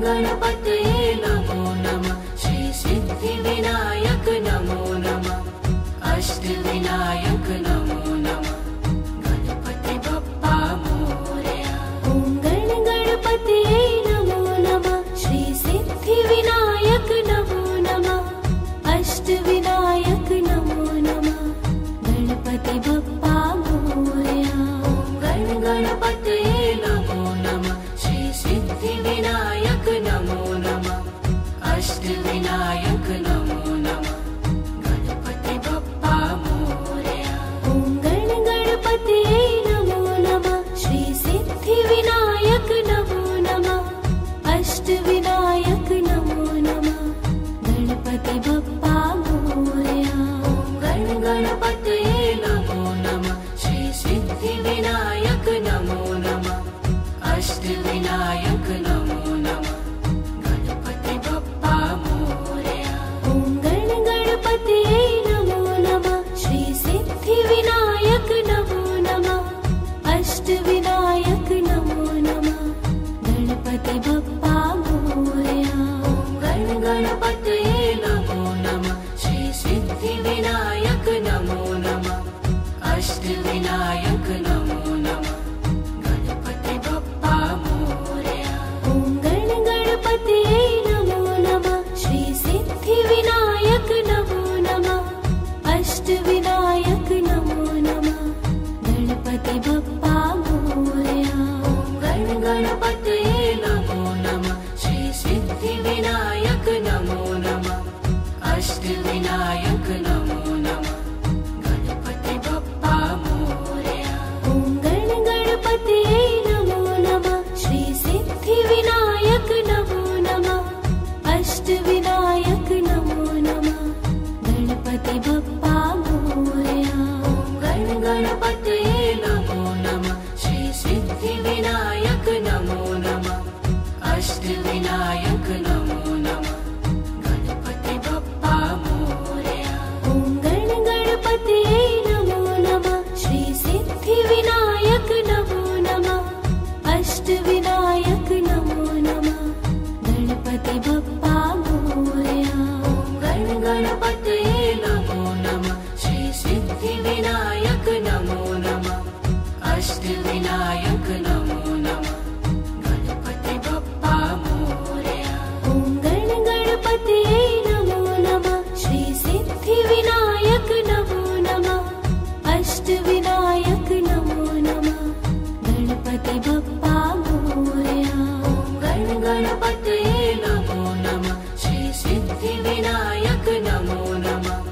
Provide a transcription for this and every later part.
गणपतये नमो नमः। श्री सिद्धिविनायक नमो नमः। अष्टविनायक नमो नमः। गणपति बप्पा मोरया। ॐ गणपतये नमो नमः। श्री सिद्धिविनायक नमो नमः। अष्टविनायक नमो नमः। गणपति बप्पा मोरया। ॐ गणपतये नमो नमः। श्री सिद्धिविनायक नमो नमः। अष्टविनायक नमो नमः। गणपति बप्पा मोरया। ॐ गणपतये नमो नमः। श्री सिद्धिविनायक नमो नमः। अष्टविनायक नमो नमः। गणपति बप्पा मोरया। ॐ गणपतये नमो नमः। श्री सिद्धिविनायक नमो नमः। अष्टविनायक नमो नमः। गणपति बप्पा मोरया। ॐ गणपतये नमो नमः। श्री सिद्धिविनायक नमो नमः। अष्टविनायक नमो नमः। गणपति बप्पा मोरया। ॐ गणपतये नमो नमः। श्री सिद्धिविनायक नमो नमः। अष्टविनायक नमो नमः। गणपति बप्पा मोरया। ॐ गणपतये नमो नमः। श्री सिद्धिविनायक नमो नमः। अष्टविनायक नमो नमः। गणपति बप्पा मोरया। ॐ गणपतये नमो नमः। श्री सिद्धिविनायक नमो नमः। अष्टविनायक नमो नमः। गणपति बप्पा मोरया। ॐ गणपतये नमो नमः। श्री सिद्धिविनायक नमो नमः। अष्टविनायक नमो नमः। गणपति बप्पा मोरया। ॐ गणपतये नमो नमः। श्री सिद्धिविनायक नमो नमः। अष्टविनायक नमो नमः। गणपति बप्पा मोरया। ॐ गणपतये नमो नमः। श्री सिद्धिविनायक नमो नमः। अष्टविनायक नमो नमः। गणपति बप्पा मोरया। ॐ गणपतये नमो नमः। श्री सिद्धिविनायक नमो नमः। अष्टविनायक नमो नमः। गणपति बप्पा मोरया। ॐ गणपतये नमो नमः। श्री सिद्धिविनायक नमो नमः। अष्टविनायक नमो नमः। गणपति बप्पा मोरया। ॐ गणपतये नमो नमः। श्री सिद्धिविनायक नमो नमः।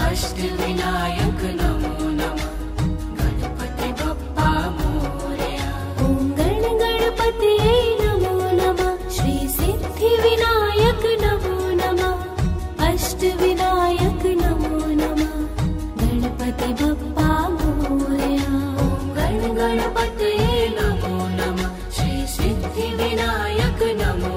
अष्टविनायक नमो नमः। गणपति बप्पा मोरया। ॐ गणपतये नमो नमः। श्री सिद्धिविनायक नमो नमः। अष्टविनायक नमो नमः। गणपति बप्पा मोरया। ॐ गणपतये नमो नमः। श्री सिद्धिविनायक नमो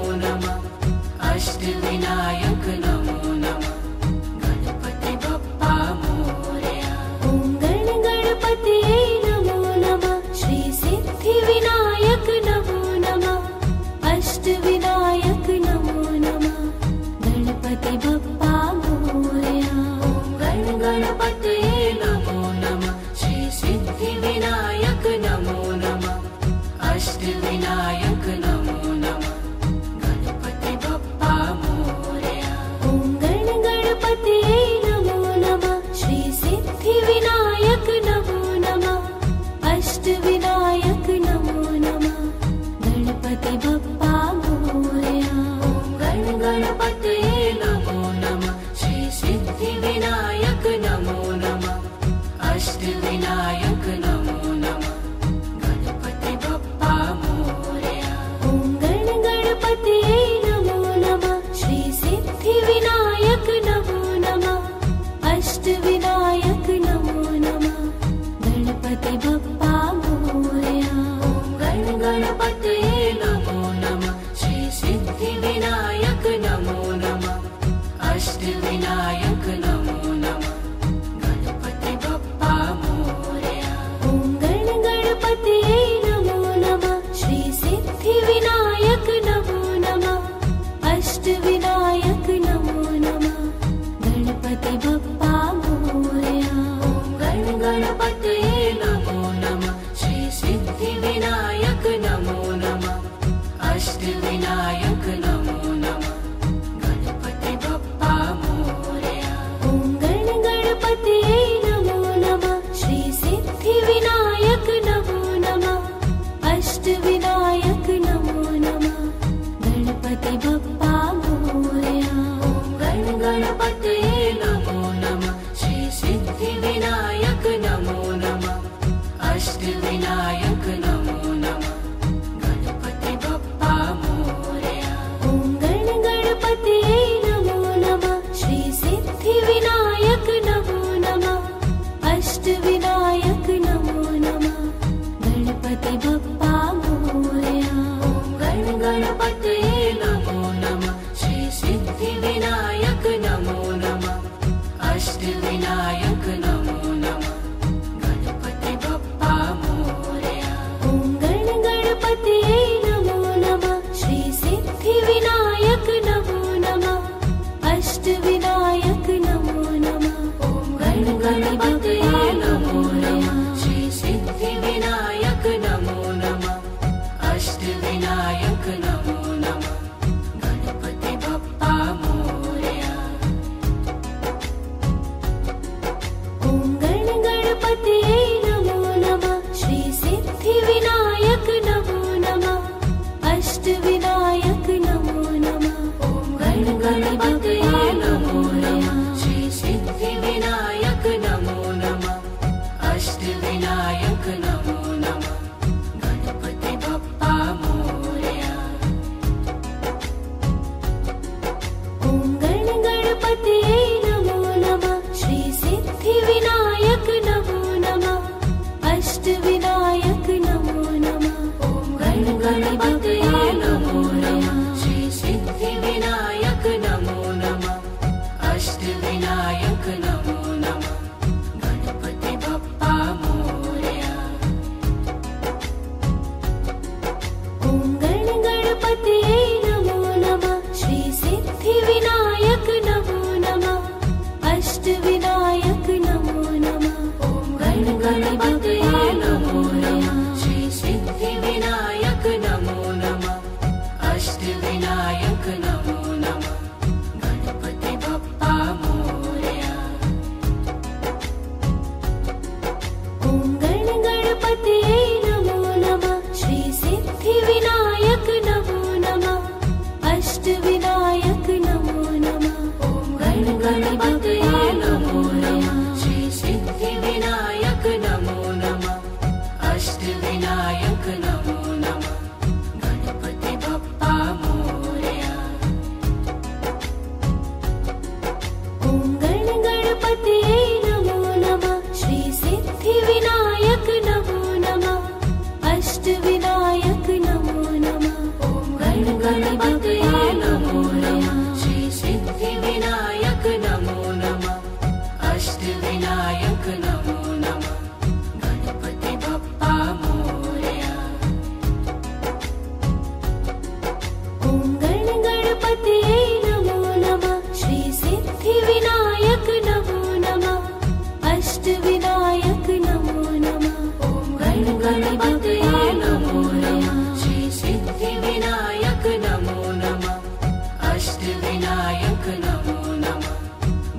अष्टविनायक नमो नमः गणपति बप्पा मोरया। ॐ गण गणपते नमो नमः श्री सिद्धिविनायक नमो नमः अष्टविनायक नमो नमः गणपति बप्पा मोरया। ॐ गण गणपते नमो नमः श्री सिद्धिविनायक नमो नमः अष्टविनायक नमो नमः गणपति बप्पा मोरया। ॐ गण गणपते नमो नमः श्री सिद्धिविनायक नमो नमः अष्टविनायक नमो नमः गणपति बप्पा मोरया। ॐ गण गणपते नमो नमः श्री सिद्धिविनायक नमो नमः अष्टविनायक नमो नमः गणपति बप्पा मोरया। ॐ गण गणपते नमो नमः श्री सिद्धिविनायक नमो नमः अष्टविनायक नमो नमः ॐ गण गणपते नमो नमः श्री सिद्धिविनायक नमो नमः अष्टविनायक नमो नमः गणपति बप्पा मोरया। ॐ गण गणपते नमो नमः श्री सिद्धिविनायक नमो नमः अष्टविनायक नमो नमः ॐ गण गणपते नमो नमः श्री सिद्धिविनायक नमो नमः अष्टविनायक नमो नमः गणपति बप्पा मोरया। ॐ गण गणपते नमो नमः श्री सिद्धिविनायक नमो नमः अष्टविनायक नमो नमः ॐ गण गणपते नमो नमः श्री सिद्धिविनायक नमो नमः अष्टविनायक नमो नमः गणपति बप्पा मोरया। ॐ गण गणपते नमो नमः श्री सिद्धिविनायक नमो नमः अष्टविनायक नमो नमः ॐ गण गणपते नमो नमः श्री सिद्धिविनायक नमो नमः अष्टविनायक नमो नमः गणपति बप्पा मोरया। ॐ गण गणपते नमो नमः श्री सिद्धिविनायक नमो नमः अष्टविनायक नमो नमः ॐ गण गणपते नमो नमः श्री सिद्धिविनायक नमो नमः अष्टविनायक नमो नमः गणपति बप्पा मोरया। ॐ गण गणपते नमो नमः श्री सिद्धिविनायक नमो नमः अष्टविनायक नमो नमः ॐ गण गणपते नमो नमः श्री सिद्धिविनायक नमो नमः अष्टविनायक नमो नमः गणपति बप्पा मोरया। ॐ गण गणपते नमो नमः श्री सिद्धिविनायक नमो नमः अष्टविनायक नमो नमः ॐ गण गणपते नमो नमः श्री सिद्धिविनायक नमो नमः अष्टविनायक नमो नमः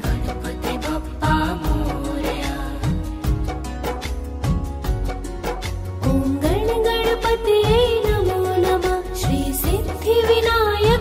गणपति बप्पा मोरया। ॐ गण गणपते नमो नमः श्री सिद्धिविनायक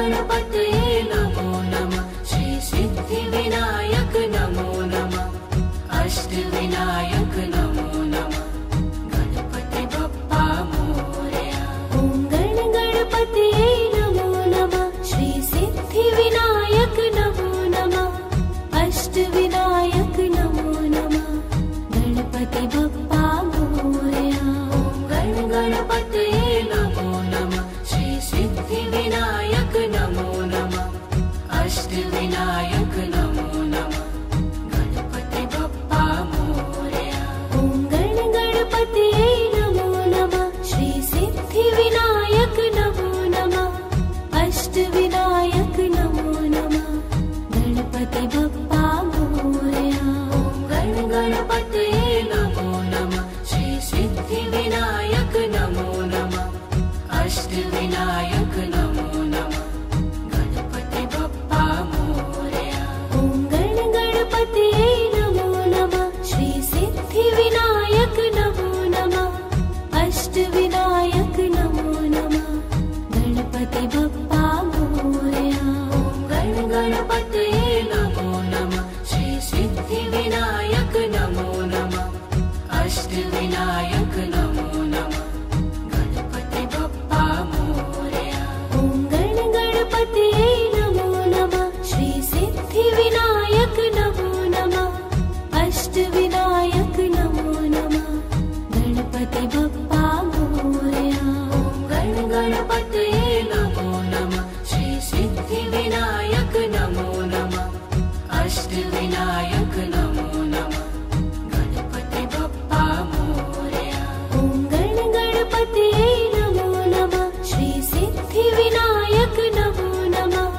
गणपतये नमो नमः श्री सिद्धिविनायक नमो नमः अष्टविनायक नमो नमः गणपति बप्पा मोरया। ॐ गणपतये नमो नमः श्री सिद्धिविनायक नमो नमः अष्टविनायक नमो नमः गणपति बप्पा मोरया। गणपतये नमो नमः श्री सिद्धिविनायक नमो नमः अष्टविनायक नमो नमः गणपति बप्पा मोरया। ॐ गणपतये नमो नमः श्री सिद्धिविनायक नमो नमः अष्टविनायक नमो नमः गणपति बप्पा मोरया। गणपतये नमो नमः श्री सिद्धिविनायक नमो नमः अष्टविनायक नमो नमः गणपति बप्पा मोरया। ॐ गणपतये नमो नमः श्री सिद्धिविनायक नमो नमः अष्टविनायक नमो नमः गणपति बप्पा मोरया। गणपतये नमो नमः श्री सिद्धिविनायक नमो नमः अष्टविनायक नमो नमः गणपति बप्पा मोरया। ॐ गणपतये नमो नमः श्री सिद्धिविनायक नमो नमः अष्टविनायक नमो नमः गणपति बप्पा मोरया। गणपतये नमो नमः श्री सिद्धिविनायक नमो नमः अष्टविनायक नमो नमः गणपति बप्पा मोरया। ॐ गणपतये नमो नमः श्री सिद्धिविनायक नमो नमः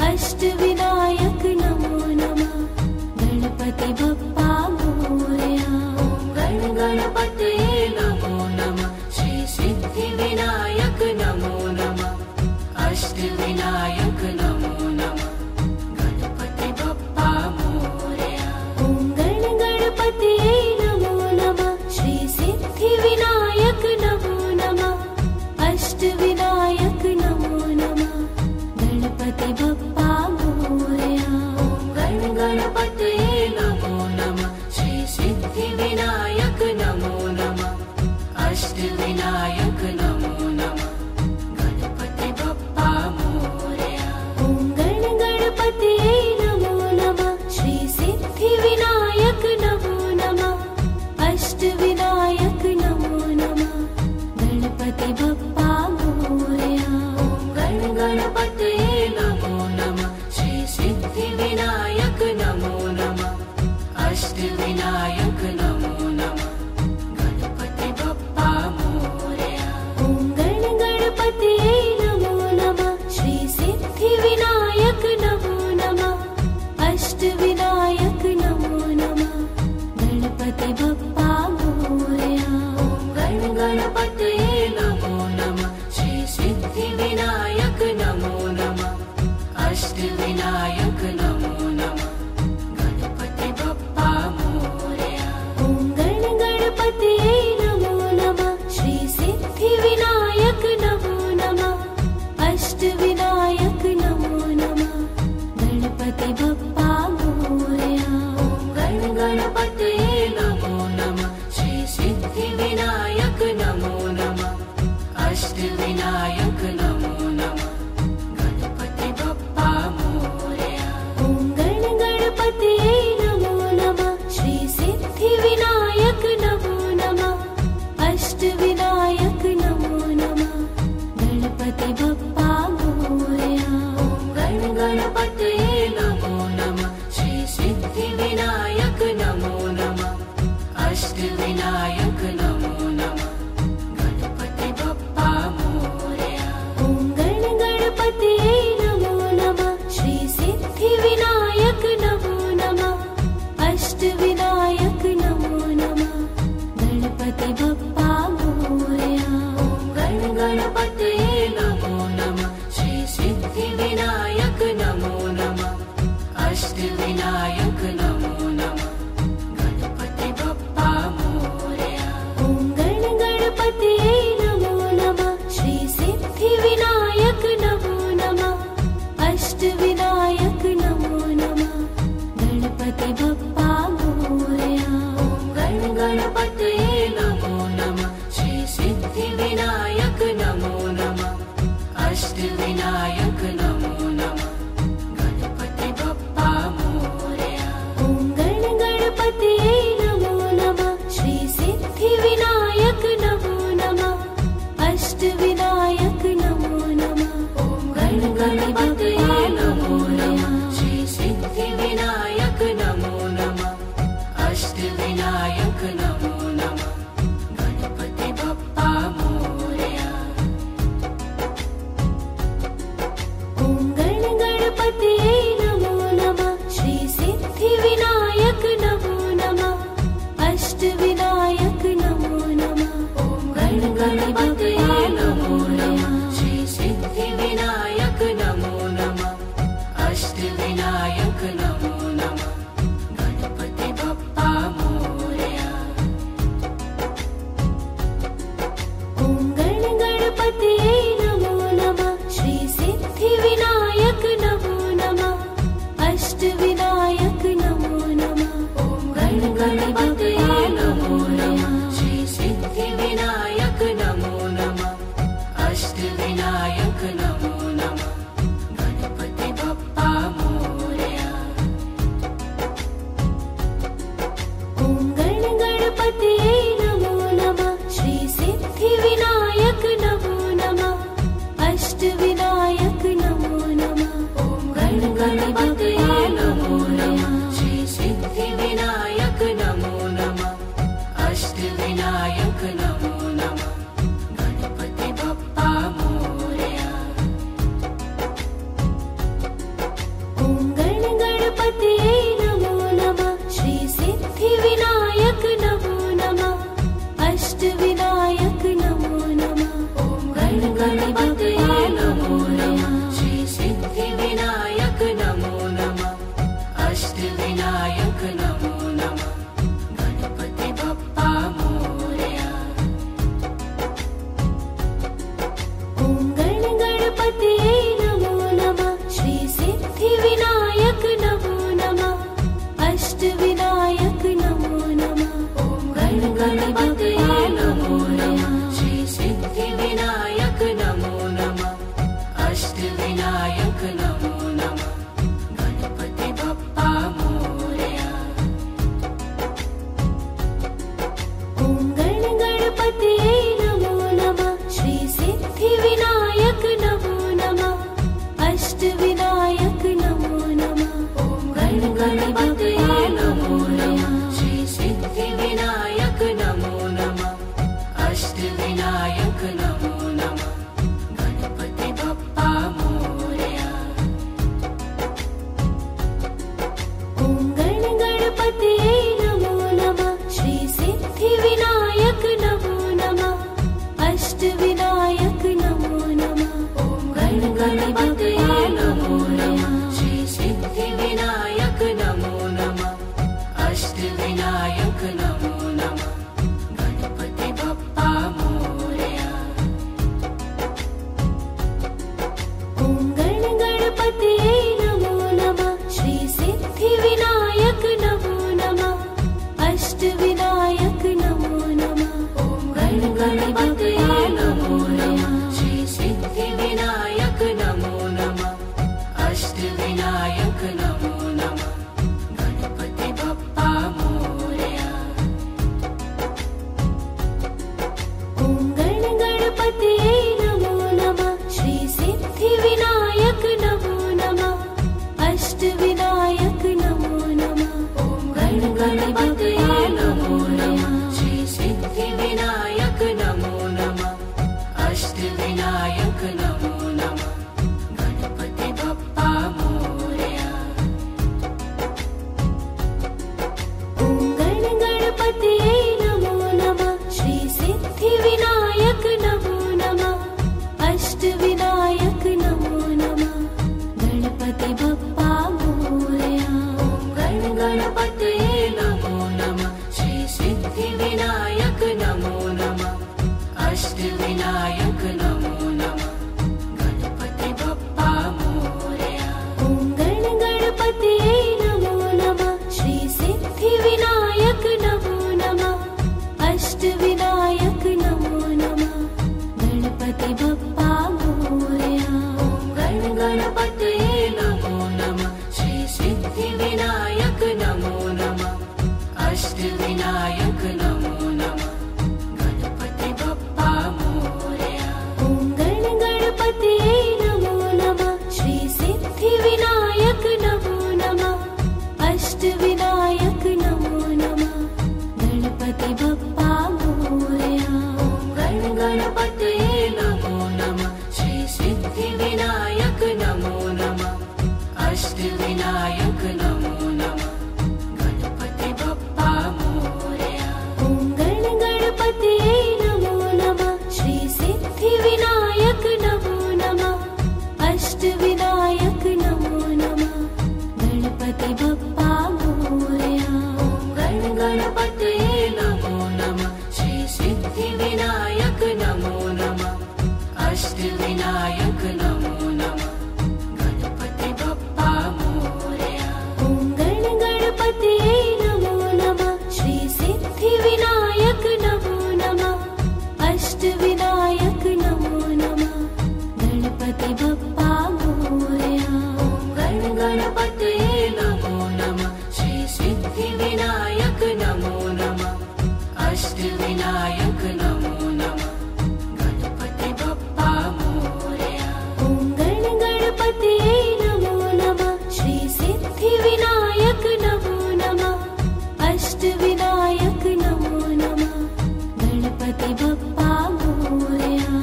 अष्टविनायक नमो नमः गणपति बप्पा मोरया। गणपतये नमो नमः श्री सिद्धिविनायक नमो नमः अष्टविनायक नमो नमः गणपति बप्पा मोरया। ॐ गणपतये नमो नमः श्री सिद्धिविनायक नमो नमः अष्टविनायक नमो नमः गणपति बप्पा मोरया। गणपतये नमो नमः श्री सिद्धिविनायक नमो नमः अष्टविनायक नमो नमः गणपति बप्पा मोरया। अष्टविनायक नमो नमः गणपति बप्पा मोरया। ॐ गणपतये नमो नमः श्री सिद्धिविनायक नमो नमः अष्टविनायक नमो नमः। ॐ गणपतये नमो नमः श्री सिद्धिविनायक नमो नमः अष्टविनायक नमो नमः गणपति बप्पा मोरया। ॐ गणपतये नमो नमः श्री सिद्धिविनायक नमो नमः अष्टविनायक नमो नमः। ॐ गणपतये नमो नमः श्री सिद्धिविनायक नमो नमः अष्टविनायक नमो नमः गणपति बप्पा मोरया। ॐ गणपतये नमो नमः श्री सिद्धिविनायक नमो नमः अष्टविनायक नमो नमः। ॐ गणपतये नमो नमः श्री सिद्धिविनायक नमो नमः अष्टविनायक नमो नमः गणपति बप्पा मोरया। ॐ गणपतये नमो नमः श्री सिद्धिविनायक नमो नमः अष्टविनायक नमो नमः। ॐ गणपतये नमो नमः श्री सिद्धिविनायक नमो नमः अष्टविनायक नमो नमः गणपति बप्पा मोरया। ॐ गणपतये नमो नमः श्री सिद्धिविनायक नमो नमः अष्टविनायक नमो नमः। ॐ गणपतये नमो नमः श्री सिद्धिविनायक नमो नमः अष्टविनायक नमो नमः गणपति बप्पा मोरया। ॐ गणपतये नमो नमः श्री सिद्धिविनायक नमो नमः अष्टविनायक नमो नमः। ॐ गणपतये नमो नमः श्री सिद्धिविनायक नमो नमः अष्टविनायक नमो नमः गणपति बप्पा मोरया। ॐ गणपतये नमो नमः श्री सिद्धिविनायक नमो नमः अष्टविनायक नमो नमः। ॐ गणपतये नमो नमः श्री सिद्धिविनायक नमो नमः अष्टविनायक नमो नमः गणपति बप्पा मोरया। ॐ गणपतये नमो नमः श्री सिद्धिविनायक नमो नमः अष्टविनायक नमो नमः गणपति बप्पा मोरया। ॐ गणपतये नमो नमः श्री सिद्धिविनायक नमो नमः अष्टविनायक नमो नमः गणपति बप्पा मोरया। ॐ गणपतये नमो नमः श्री सिद्धिविनायक नमो नमः अष्टविनायक नमो नमः गणपति बप्पा मोरया। ॐ गणपतये नमो नमः श्री सिद्धिविनायक नमो नमः अष्टविनायक नमो नमः गणपति बप्पा मोरया। ॐ गणपतये नमो नमः श्री सिद्धिविनायक नमो नमः अष्टविनायक नमो नमः गणपति बप्पा मोरया। ॐ गणपतये नमो नमः श्री सिद्धिविनायक नमो नमः अष्टविनायक नमो नमः गणपति बप्पा मोरया। ॐ गणपतये नमो नमः श्री सिद्धिविनायक नमो नमः अष्टविनायक नमो नमः गणपति बप्पा मोरया। ॐ गणपतये नमो नमः श्री सिद्धिविनायक नमो नमः अष्टविनायक नमो नमः गणपति बप्पा मोरया। ॐ गणपतये नमो नमः श्री सिद्धिविनायक नमो नमः अष्टविनायक नमो नमः गणपति बप्पा मोरया। गण गणपतये नमो नमः। श्री सिद्धि विनायक नमो नमः। अष्ट विनायक नमो नमः। गणपति बप्पा मोरया। ॐ गण गणपतये नमो नमः। श्री सिद्धि विनायक नमो नमः। अष्ट विनायक नमो नमः। गणपति बप्पा मोरया।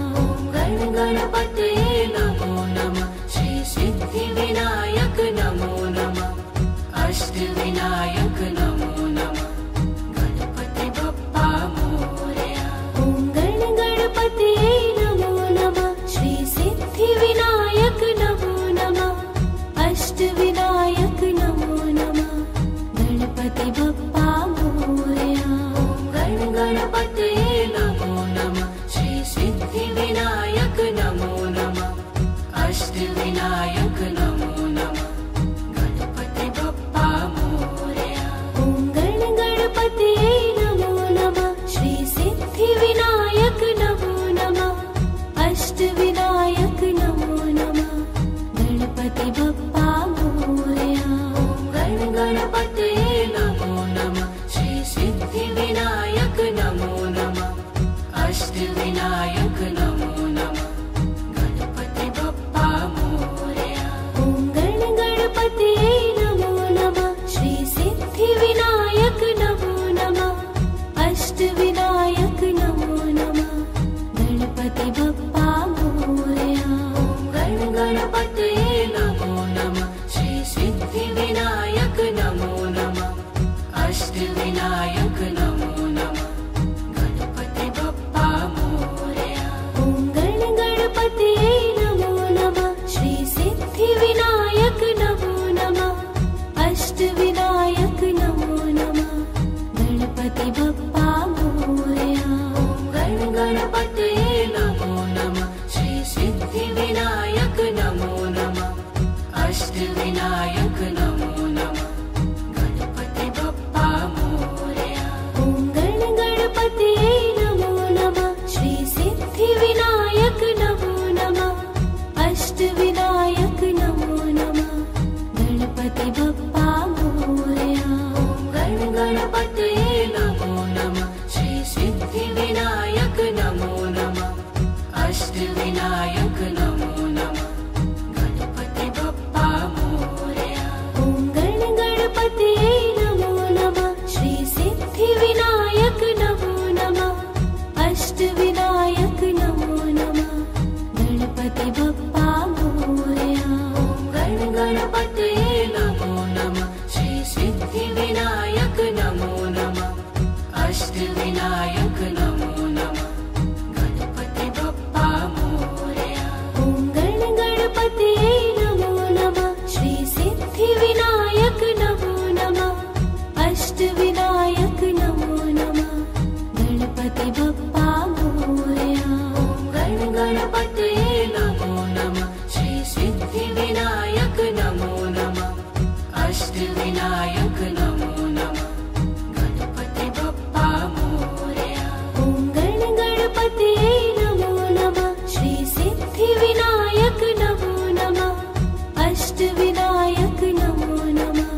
गण गणपतये नमो नमः। श्री सिद्धि विनायक नमो नमः। अष्ट विनायक नमो नमः। गणपति बप्पा मोरया। ॐ गण गणपतये नमो नमः। श्री सिद्धि विनायक नमो नमः। अष्ट विनायक नमो नमः। गणपति बप्पा मोरया। गण गणपतये नमो नमः। श्री सिद्धि विनायक नमो नमः। अष्ट विनायक नमो नमः। गणपति बप्पा मोरया। ॐ गण गणपतये नमो नमः। श्री सिद्धि विनायक नमो नमः। अष्ट विनायक नमो नमः। गणपति बप्पा मोरया। गण गणपतये नमो नमः। श्री सिद्धि विनायक नमो नमः। अष्ट विनायक नमो नमः। गणपति बप्पा मोरया। ॐ गण गणपतये नमो नमः। श्री सिद्धि विनायक नमो नमः। अष्ट विनायक नमो नमः। गणपति बप्पा मोरया। गण गणपतये नमो नमः। श्री सिद्धि विनायक नमो नमः। अष्ट विनायक नमो नमः। गणपति बप्पा मोरया। ॐ गण गणपतये नमो नमः। श्री सिद्धि विनायक नमो नमः। अष्ट विनायक नमो नमः। गणपति बप्पा मोरया। गण गणपतये नमो नमः। श्री सिद्धि विनायक नमो नमः। अष्ट विनायक नमो नमः। गणपति बप्पा मोरया। ॐ गण गणपतये नमो नमः। श्री सिद्धि विनायक नमो नमः। अष्ट विनायक नमो नमः। गणपति बप्पा मोरया। गण गणपतये नमो नमः। श्री सिद्धि विनायक नमो नमः। अष्ट विनायक नमो नमः। गणपति बप्पा मोरया। ॐ गण गणपतये नमो नमः। श्री सिद्धि विनायक नमो नमः। अष्ट विनायक नमो नमः। गणपति बप्पा मोरया। गण गणपतये नमो नमः। श्री सिद्धि विनायक नमो नमः। अष्ट विनायक नमो नमः। गणपति बप्पा मोरया। ॐ गण गणपतये नमो नमः। श्री सिद्धि विनायक नमो नमः। अष्ट विनायक नमो नमः। गणपति बप्पा मोरया। गण गणपतये नमो नमः। श्री सिद्धि विनायक नमो नमः। अष्ट विनायक नमो नमः। गणपति बप्पा मोरया। ॐ गण गणपतये नमो नमः। श्री सिद्धि विनायक नमो नमः। अष्ट विनायक नमो नमः।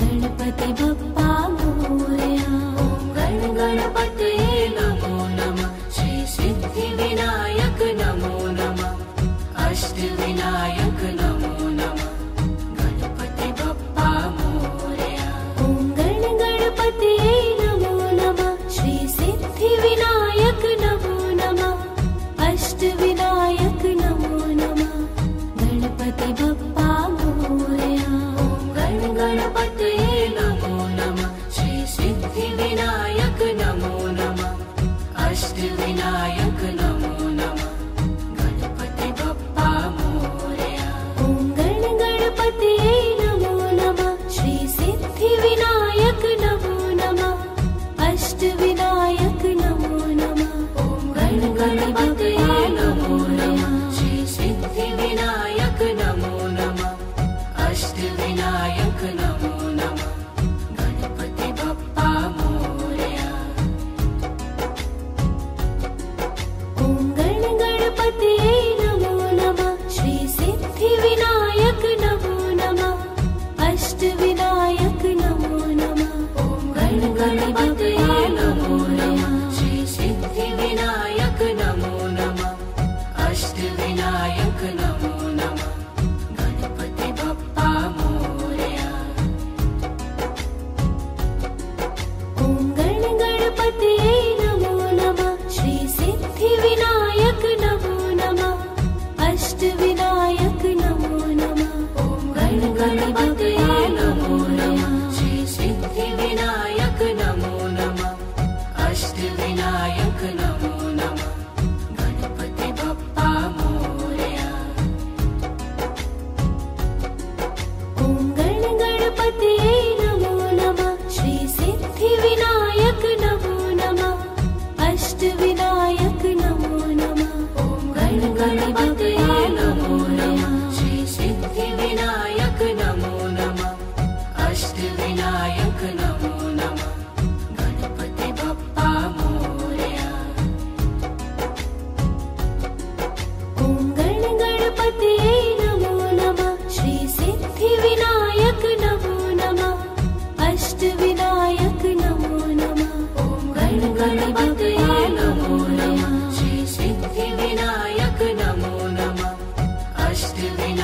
गणपति बप्पा मोरया। गण गणपतये नमो नमः। श्री सिद्धि विनायक नमो नमः। अष्ट विनायक नमो नमः। गणपति बप्पा मोरया। ॐ गण गणपतये नमो नमः। श्री सिद्धि विनायक नमो नमः। अष्ट विनायक नमो नमः। गणपति बप्पा मोरया। गण गणपतये नमो नमः। श्री सिद्धि विनायक नमो नमः। अष्ट विनायक नमो नमः। गणपति बप्पा मोरया। ॐ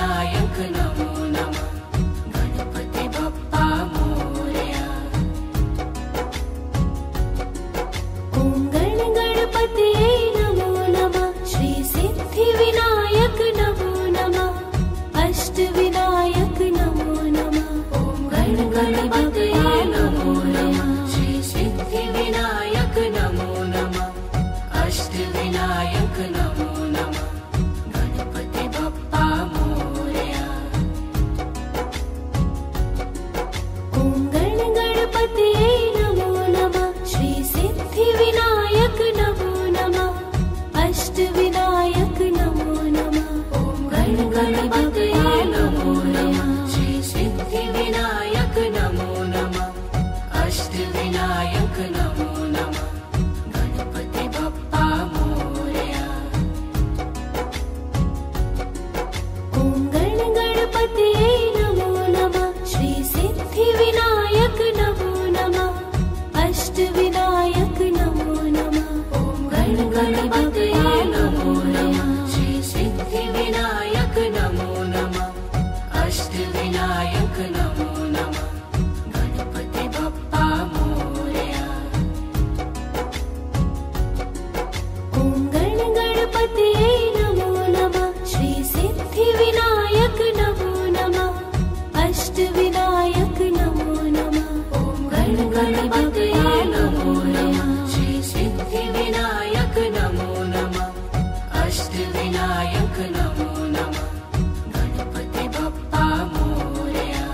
अष्टविनायक नमो नमः गणपति बप्पा मोरया। ॐ गणपतये नमो नमः श्री सिद्धिविनायक नमो नमः अष्टविनायक नमो नमः। ॐ गणपतये नमो नमः श्री सिद्धिविनायक नमो नमः अष्टविनायक नमो नमः गणपति बप्पा मोरया। ॐ गणपतये नमो नमः श्री सिद्धिविनायक नमो नमः अष्टविनायक नमो नमः। ॐ गणपतये नमो नमः श्री सिद्धिविनायक नमो नमः अष्टविनायक नमो नमः गणपति बप्पा मोरया। ॐ गणपतये नमो नमः श्री सिद्धिविनायक नमो नमः अष्टविनायक नमो नमः। ॐ गणपतये नमो नमः श्री सिद्धिविनायक नमो नमः अष्टविनायक नमो नमः गणपति बप्पा मोरया। ॐ गणपतये नमो नमः श्री सिद्धिविनायक नमो नमः अष्टविनायक नमो नमः। ॐ गणपतये नमो नमः श्री सिद्धिविनायक नमो नमः अष्टविनायक नमो नमः गणपति बप्पा मोरया।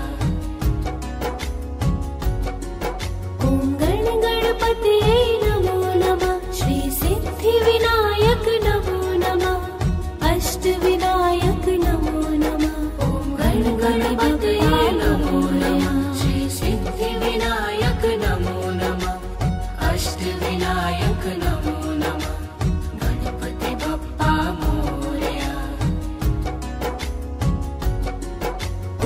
ॐ गणपतये नमो नमः श्री सिद्धिविनायक नमो नमः अष्टविनायक नमो नमः। ॐ गणपतये नमो नमः श्री सिद्धिविनायक नमो नमः अष्टविनायक नमो नमः गणपति बप्पा मोरया।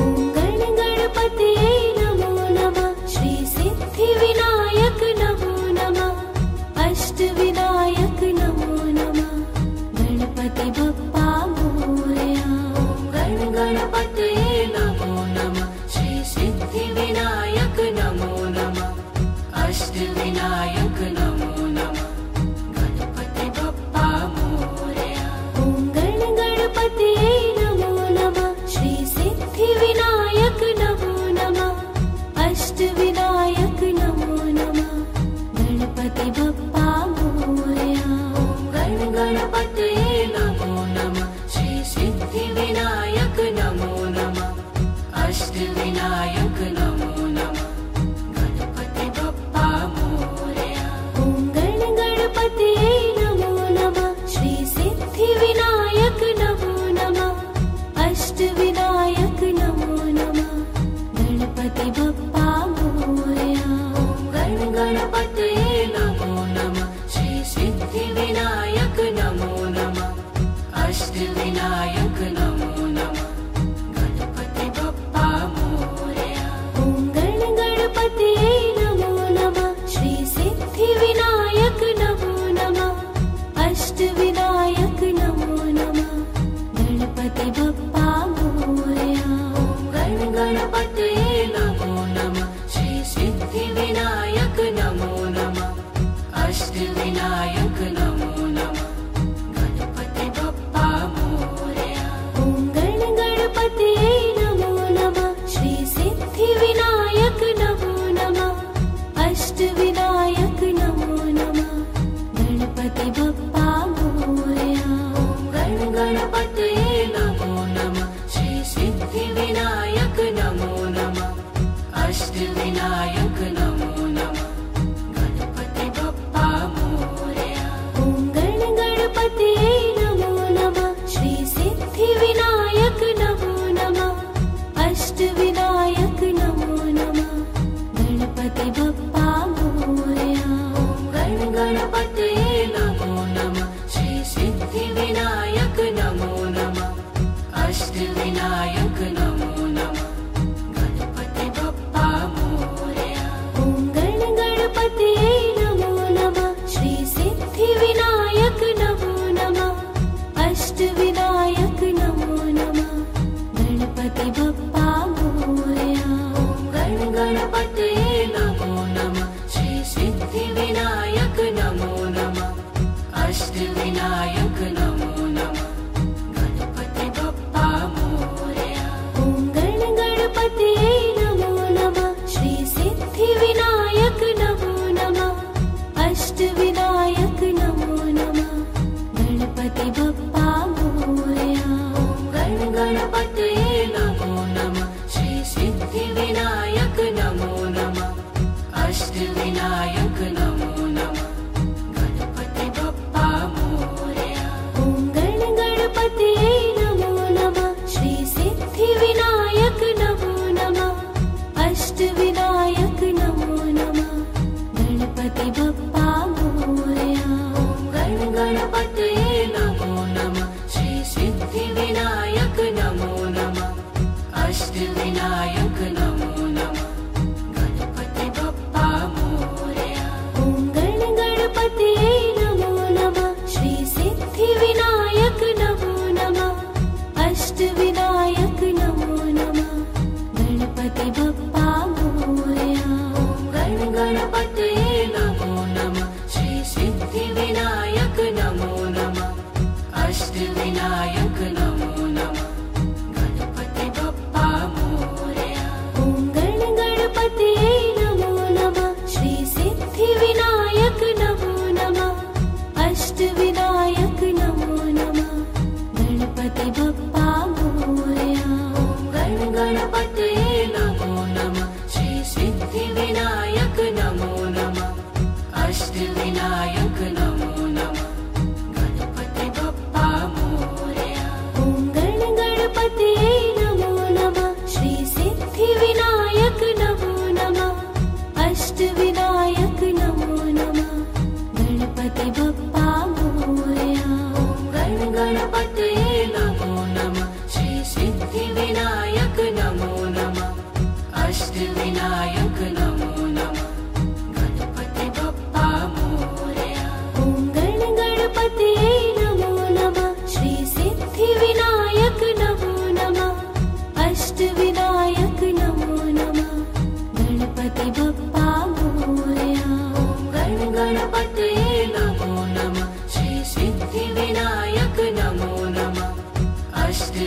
ॐ गणपतये नमो नमः श्री सिद्धिविनायक नमो नमः अष्टविनायक नमो नमः गणपति बप्पा मोरया। ॐ गणपतये नमो नमः श्री सिद्धिविनायक नमो नमः अष्टविनायक नमो नमः गणपति बप्पा मोरया। ॐ गणपतये नमो नमः श्री सिद्धिविनायक नमो नमः अष्टविनायक नमो नमः गणपति बप्पा मोरया। ॐ गणपतये नमो नमः श्री सिद्धिविनायक नमो नमः अष्टविनायक नमो नमः गणपति बप्पा मोरया। ॐ गणपतये नमो नमः श्री सिद्धिविनायक नमो नमः अष्टविनायक नमो नमः गणपति बप्पा मोरया। ॐ गणपतये नमो नमः श्री सिद्धिविनायक नमो नमः अष्टविनायक नमो नमः गणपति बप्पा मोरया। ॐ गणपतये नमो नमः श्री सिद्धिविनायक नमो नमः अष्टविनायक नमो नमः गणपति बप्पा मोरया। ॐ गणपतये नमो नमः श्री सिद्धिविनायक नमो नमः अष्टविनायक नमो नमः गणपति बप्पा मोरया। ॐ गणपतये नमो नमः श्री सिद्धिविनायक नमो नमः अष्टविनायक नमो नमः गणपति बप्पा मोरया। ॐ गणपतये नमो नमः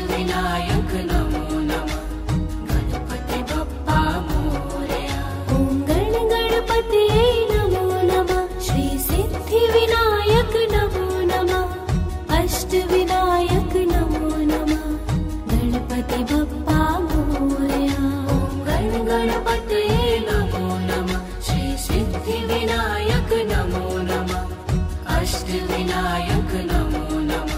अष्टविनायक नमो नमः गणपति बप्पा मोरया। ॐ गणपतये नमो नमः श्री सिद्धिविनायक नमो नमः अष्टविनायक नमो नमः गणपति बप्पा मोरया। ॐ गणपतये नमो नमः श्री सिद्धिविनायक नमो नमः अष्टविनायक नमो नमः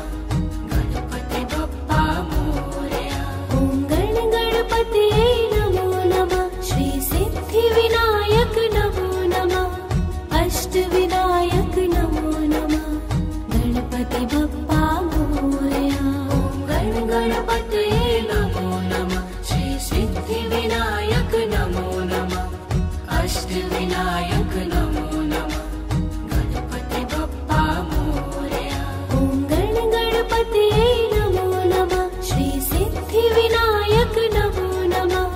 गणपति बप्पा मोरया। ॐ गणपतये नमो नमः श्री सिद्धिविनायक नमो नमः अष्टविनायक नमो नमः गणपति बप्पा मोरया। गणपतये नमो नमः श्री सिद्धिविनायक नमो नमः अष्टविनायक नमो नमः गणपति बप्पा मोरया। ॐ गणपतये नमो नमः श्री सिद्धिविनायक नमो नमः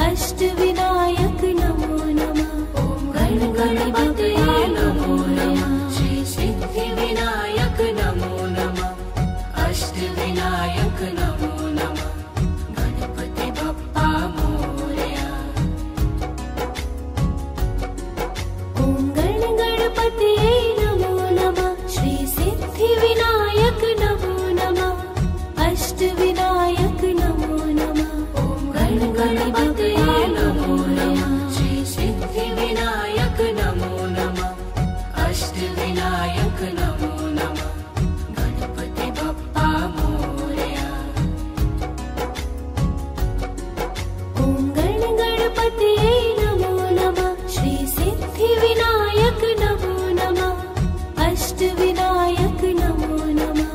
अष्टविनायक नमो नमः गणपतये नमो नमः श्री सिद्धिविनायक नमो नमः अष्टविनायक नमो नमः गणपति बप्पा मोरया। ॐ गणपतये नमो नमः श्री सिद्धिविनायक नमो नमः अष्टविनायक नमो नमः गणपतये नमो नमः श्री सिद्धिविनायक नमो नमः अष्टविनायक नमो नमः गणपति बप्पा मोरया। ॐ गणपतये नमो नमः श्री सिद्धिविनायक नमो नमः अष्टविनायक नमो नमः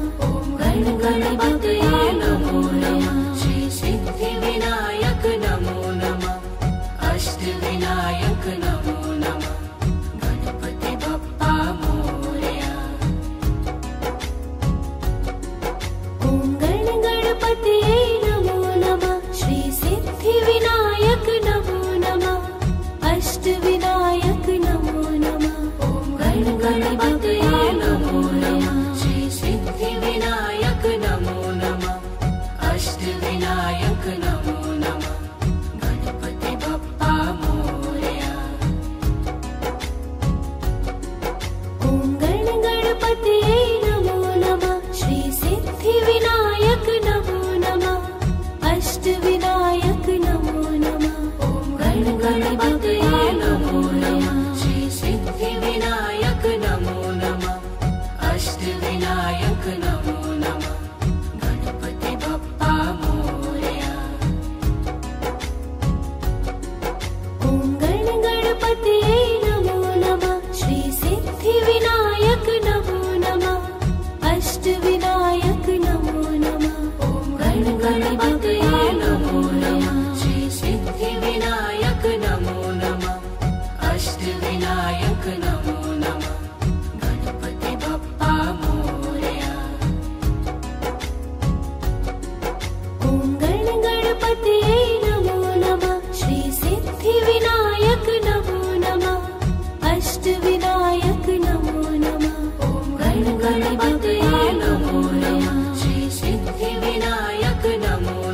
गणपतये नमो नमः श्री सिद्धिविनायक नमो नमः अष्टविनायक नमो नमः गणपति बप्पा मोरया। ॐ गणपतये नमो नमः श्री सिद्धिविनायक नमो नमः अष्टविनायक नमो नमः गणपतये नमो नमः श्री सिद्धिविनायक नमो नमः अष्टविनायक नमो नमः गणपति बप्पा मोरया। ॐ गणपतये नमो नमः श्री सिद्धिविनायक नमो नमः अष्टविनायक नमो नमः गणपतये नमो नमः श्री सिद्धिविनायक नमो नमः अष्टविनायक नमो नमः गणपति बप्पा मोरया। ॐ गणपतये नमो नमः श्री सिद्धिविनायक नमो नमः अष्टविनायक नमो नमः गणपतये नमो नमः श्री सिद्धिविनायक नमो नमः अष्टविनायक नमो नमः गणपति बप्पा मोरया। ॐ गणपतये नमो नमः श्री सिद्धिविनायक नमो नमः अष्टविनायक नमो नमः गणपतये नमो नमः श्री सिद्धिविनायक नमो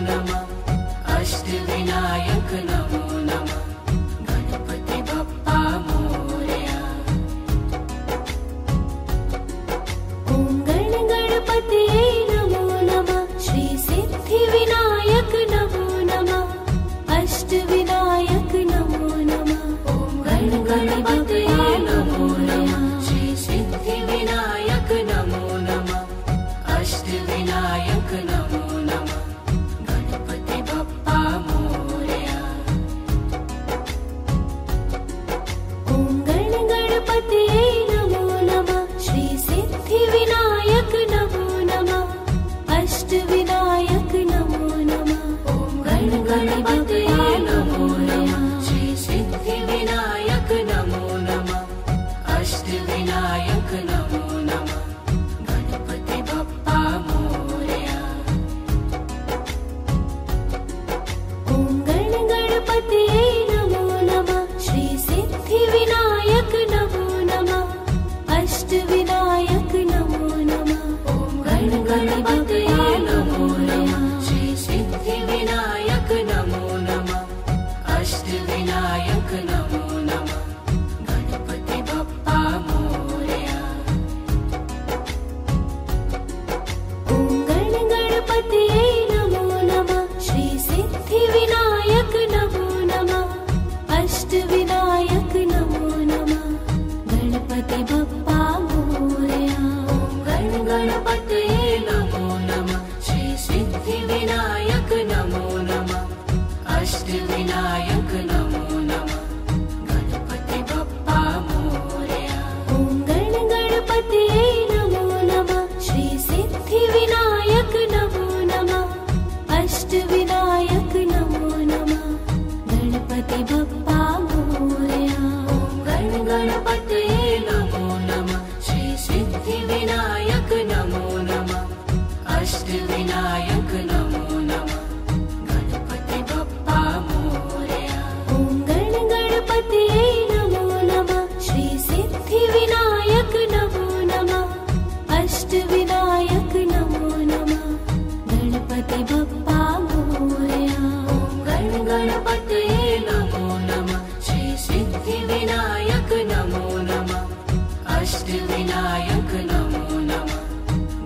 गणपतये नमो नमः श्री सिद्धिविनायक नमो नमः अष्टविनायक नमो नमः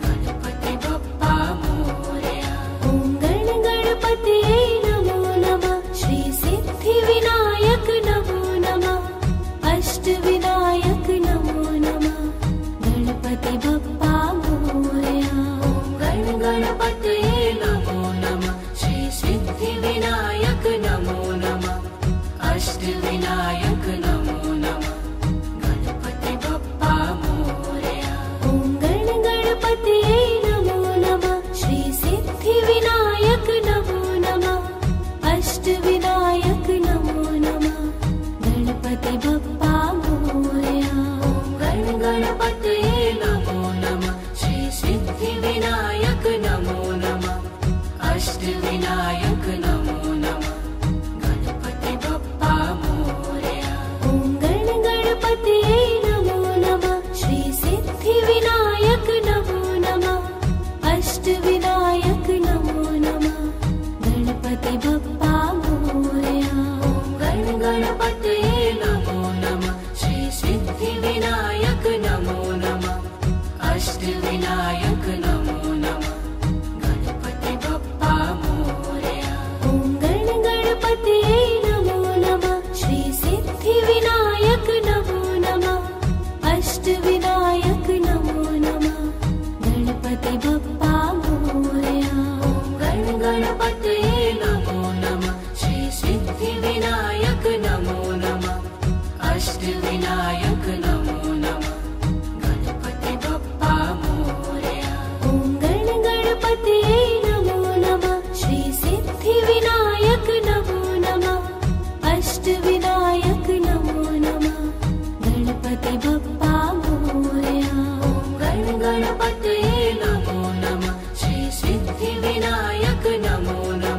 गणपति बप्पा मोरया। ॐ गणपतये नमो नमः श्री सिद्धिविनायक नमो नमः अष्टविनायक नमो नमः गणपति बप्पा मोरया। ॐ गणपतये नमो नमः श्री सिद्धिविनायक नमो नमः अष्टविनायक नमो नमः गणपति बप्पा मोरया। ॐ गणपतये नमो नमः श्री सिद्धिविनायक नमो नमः अष्टविनायक नमो नमः गणपति बप्पा मोरया। गणपतये नमो नमः श्री सिद्धिविनायक नमो नमः अष्टविनायक नमो नमः गणपति बप्पा मोरया। ॐ गणपतये नमो नमः श्री सिद्धिविनायक नमो नमः अष्टविनायक नमो नमः गणपति बप्पा मोरया। गणपतये नमो नमः श्री सिद्धिविनायक नमो नमः अष्टविनायक नमो नमः गणपति बप्पा मोरया। ॐ गणपतये नमो नमः श्री सिद्धिविनायक नमो नमः अष्टविनायक नमो नमः गणपति बप्पा मोरया। गणपतये नमो नमः श्री सिद्धिविनायक नमो नमः अष्टविनायक नमो नमः गणपति बप्पा मोरया। ॐ गणपतये नमो नमः श्री सिद्धिविनायक नमो नमः अष्टविनायक नमो नमः गणपति बप्पा मोरया। गणपतये नमो नमः श्री सिद्धिविनायक नमो नमः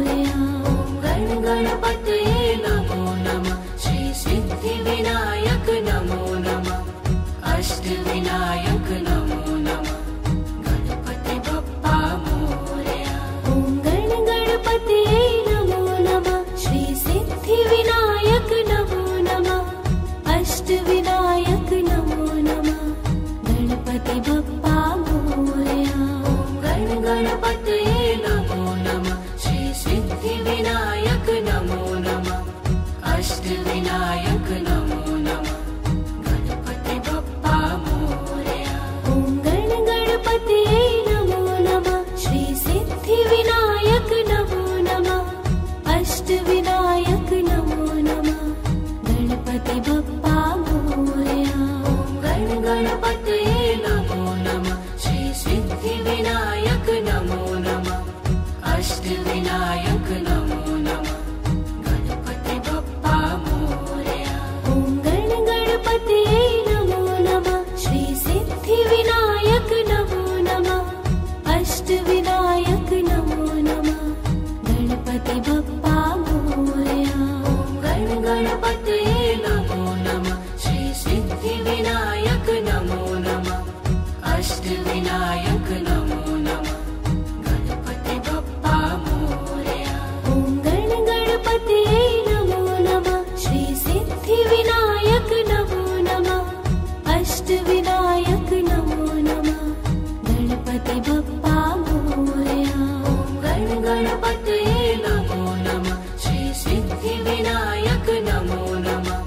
मोरया। ॐ गण गणपतये नमो नमः। श्री सिद्धि विनायक नमो नमः। अष्ट विनायक नमो नमः। गणपति बप्पा मोरया। ॐ गण गणपतये नमो नमः। श्री सिद्धि विनायक नमो नमः। अष्ट विनायक नमो नमः। गणपति बप्पा मोरया। अष्टविनायक नमो नमः गणपति बप्पा मोरया। ॐ गणपतये नमो नमः श्री सिद्धिविनायक नमो नमः अष्टविनायक नमो नमः गणपति बप्पा मोरया। ॐ गणपतये नमो नमः श्री सिद्धिविनायक नमो नमः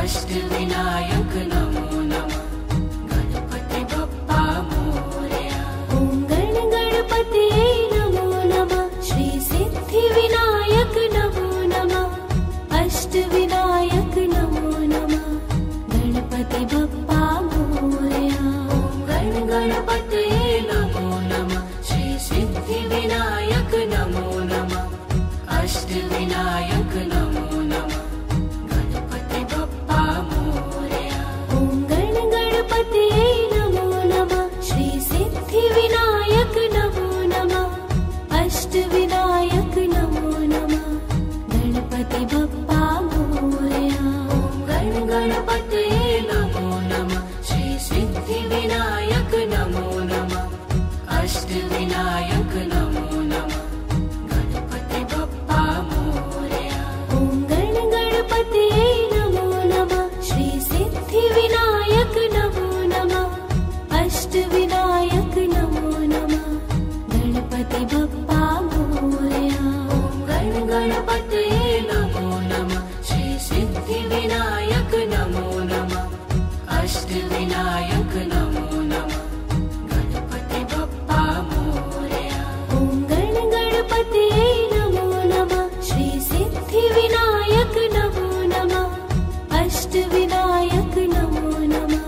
अष्टविनायक नमो नमः गणपति बप्पा मोरया। ॐ गणपतये नमो नमः श्री सिद्धिविनायक नमो नमः अष्टविनायक नमो नमः गणपति बप्पा मोरया। ॐ गणपतये नमो नमः श्री सिद्धिविनायक नमो नमः अष्टविनायक नमो नमः गणपति बप्पा मोरया। ॐ गणपतये नमो नमः श्री सिद्धिविनायक नमो नमः अष्टविनायक नमो नमः गणपति बप्पा मोरया। ॐ गणपतये नमो नमः श्री सिद्धिविनायक नमो नमः अष्टविनायक नमो नमः गणपति बप्पा मोरया। ॐ गणपतये नमो नमः श्री सिद्धिविनायक नमो नमः अष्टविनायक नमो नमः गणपति बप्पा मोरया। ॐ गणपतये नमो नमः श्री सिद्धिविनायक नमो नमः अष्टविनायक नमो नमः गणपति बप्पा मोरया। ॐ गणपतये नमो नमः श्री सिद्धिविनायक नमो नमः अष्टविनायक नमो नमः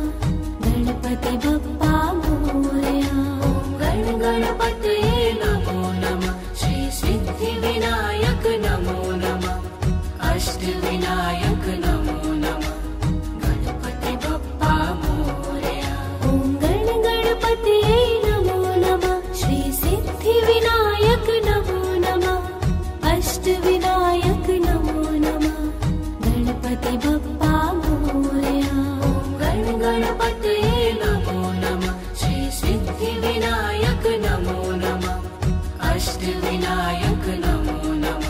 गणपति बप्पा मोरया। ॐ गणपतये नमो नमः श्री सिद्धिविनायक नमो नमः अष्टविनायक नमो नमः गणपति बप्पा मोरया। ॐ गणपतये नमो नमः श्री सिद्धिविनायक नमो नमः अष्टविनायक नमो नमः गणपति बप्पा मोरया। ॐ गणपतये नमो नमः श्री सिद्धिविनायक नमो नमः अष्टविनायक नमो नमः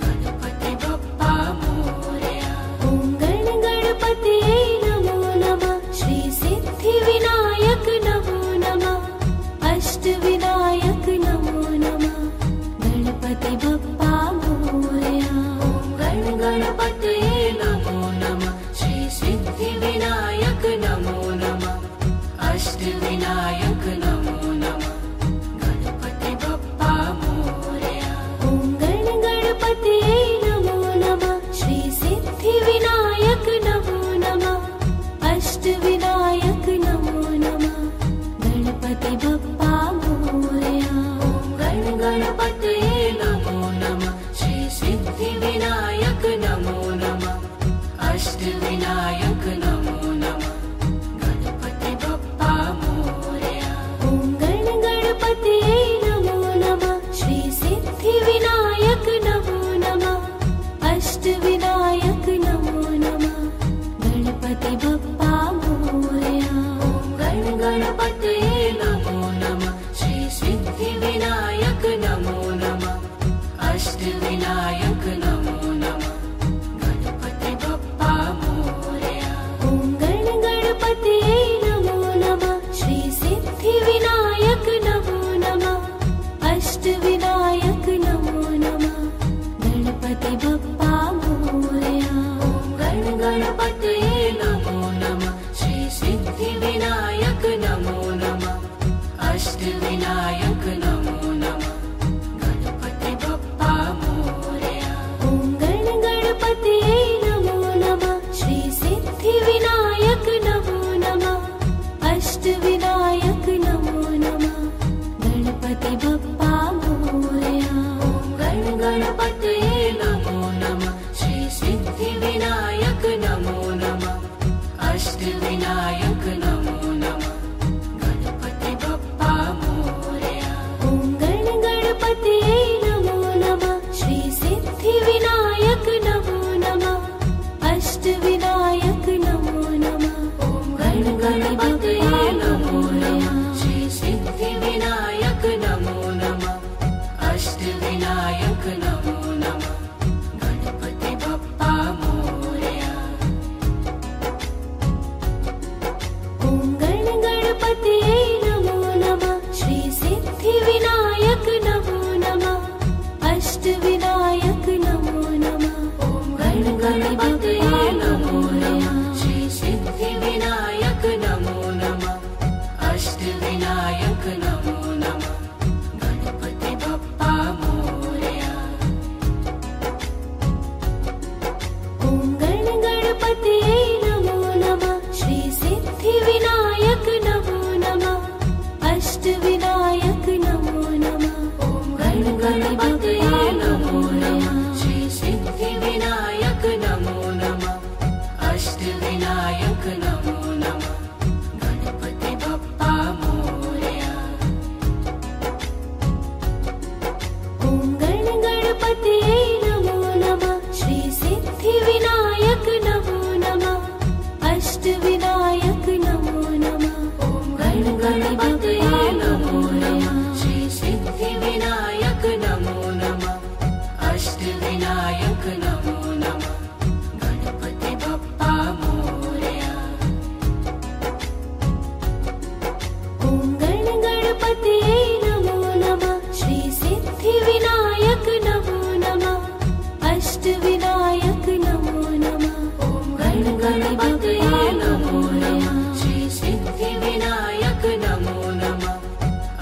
गणपति बप्पा मोरया। ॐ गणपतये नमो नमः श्री सिद्धिविनायक नमो नमः अष्टविनायक नमो नमः गणपति बप्पा मोरया। ॐ गणपतये नमो नमः श्री सिद्धिविनायक नमो नमः अष्टविनायक नमो नमः गणपति बप्पा मोरया। ॐ गणपतये नमो नमः श्री सिद्धिविनायक नमो नमः अष्टविनायक नमो नमः गणपति बप्पा मोरया। ॐ गणपतये नमो नमः श्री सिद्धिविनायक नमो नमः अष्टविनायक नमो नमः गणपति बप्पा मोरया। ॐ गणपतये नमो नमः श्री सिद्धिविनायक नमो नमः अष्टविनायक नमो नमः गणपति बप्पा मोरया। ॐ गणपतये नमो नमः श्री सिद्धिविनायक नमो नमः श्री सिद्धि विनायक नमो नमः अष्ट विनायक नमो नमः गणपति बप्पा मोरया। ॐ गणपतये नमो नमः श्री सिद्धि विनायक नमो नमः अष्ट विनायक नमो नमः। ॐ गणपतये नमो नमः श्री सिद्धि विनायक नमो नमः अष्ट विनायक नमो नमः गणपति बप्पा मोरया। ॐ गणपतये नमो नमः श्री सिद्धि विनायक नमो नमः अष्ट विनायक नमो नमः। ॐ गणपतये नमो नमः श्री सिद्धि विनायक नमो नमः अष्ट विनायक नमो नमः गणपति बप्पा मोरया। ॐ गणपतये नमो नमः श्री सिद्धि विनायक नमो नमः अष्ट विनायक नमो नमः। ॐ गणपतये नमो नमः श्री सिद्धि विनायक नमो नमः अष्ट विनायक नमो नमः गणपति बप्पा मोरया। ॐ गणपतये नमो नमः श्री सिद्धि विनायक नमो नमः अष्ट विनायक नमो नमः। ॐ गणपतये नमो नमः श्री सिद्धि विनायक नमो नमः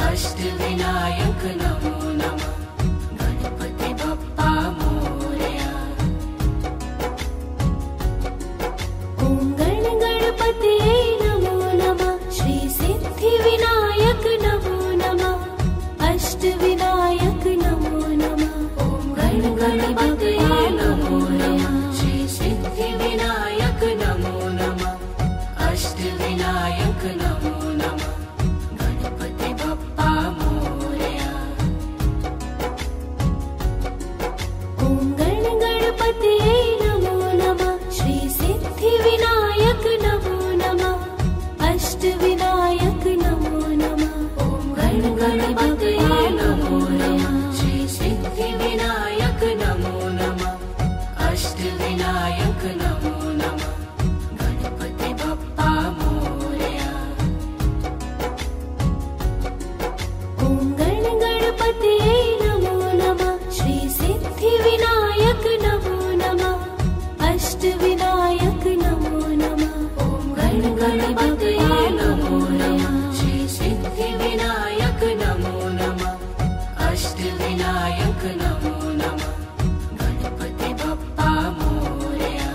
अष्ट विनायक नमो नमः गणपति बप्पा मोरया। ॐ गणपतये नमो नमः श्री सिद्धि विनायक नमो नमः अष्ट विनायक नमो नमः। ॐ गणपतये नमो नमः श्री सिद्धि विनायक नमो नमः अष्ट विनायक नमो नमः गणपति बप्पा मोरया। ॐ गणपतये नमो नमः श्री सिद्धि विनायक नमो नमः अष्ट विनायक नमो नमः। ॐ गणपतये नमो नमः श्री सिद्धि विनायक नमो नमः अष्ट विनायक नमो नमः गणपति बप्पा मोरया। ॐ गणपतये नमो नमः श्री सिद्धि विनायक नमो नमः अष्ट विनायक नमो नमः। ॐ गणपतये नमो नमः श्री सिद्धि विनायक नमो नमः अष्ट विनायक नमो नमः गणपति बप्पा मोरया।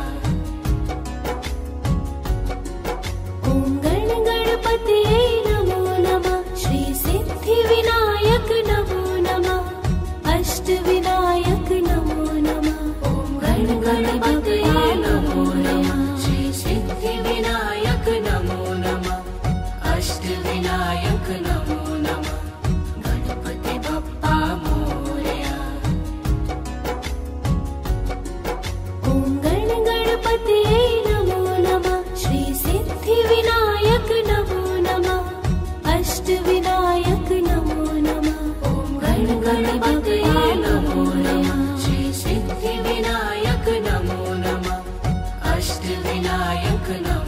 ॐ गणपतये नमो नमः श्री सिद्धि विनायक नमो नमः अष्ट विनायक नमो नमः। ॐ गणपतये नमो नमः श्री सिद्धि विनायक नमो नमः अष्ट विनायक नमो नमः गणपति बप्पा मोरया। ॐ गणपतये नमो नमः श्री सिद्धि विनायक नमो नमः अष्ट विनायक नमो नमः। ॐ गणपतये नमो नमः श्री सिद्धि विनायक नमो नमः अष्ट विनायक नमो